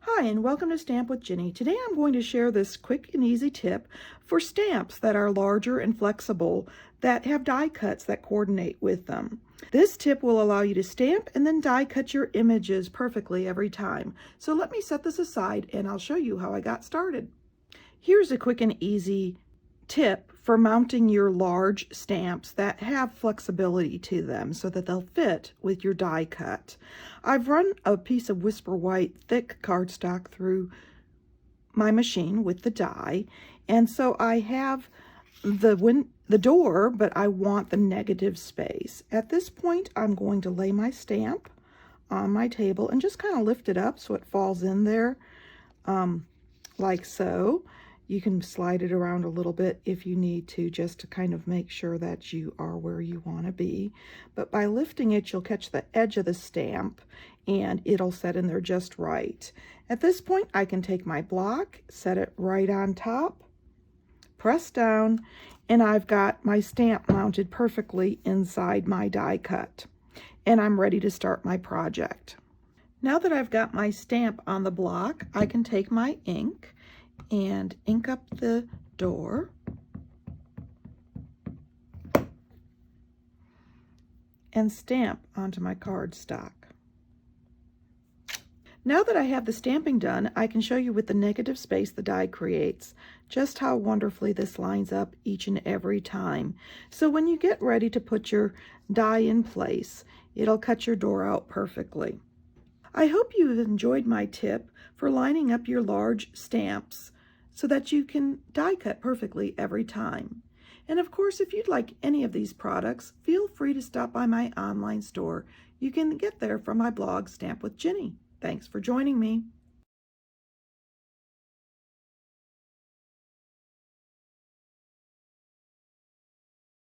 Hi, and welcome to Stamp with Ginny. Today I'm going to share this quick and easy tip for stamps that are larger and flexible that have die cuts that coordinate with them. This tip will allow you to stamp and then die cut your images perfectly every time. So let me set this aside and I'll show you how I got started. Here's a quick and easy tip for mounting your large stamps that have flexibility to them so that they'll fit with your die cut. I've run a piece of Whisper White thick cardstock through my machine with the die, and so I have the door, but I want the negative space. At this point, I'm going to lay my stamp on my table and just kind of lift it up so it falls in there like so. You can slide it around a little bit if you need to, just to kind of make sure that you are where you want to be. But by lifting it, you'll catch the edge of the stamp and it'll set in there just right. At this point, I can take my block, set it right on top, press down, and I've got my stamp mounted perfectly inside my die cut. And I'm ready to start my project. Now that I've got my stamp on the block, I can take my ink and ink up the door. And stamp onto my cardstock. Now that I have the stamping done, I can show you with the negative space the die creates just how wonderfully this lines up each and every time. So when you get ready to put your die in place, it'll cut your door out perfectly. I hope you've enjoyed my tip for lining up your large stamps so that you can die cut perfectly every time. And of course, if you'd like any of these products, feel free to stop by my online store. You can get there from my blog, Stamp with Ginny. Thanks for joining me.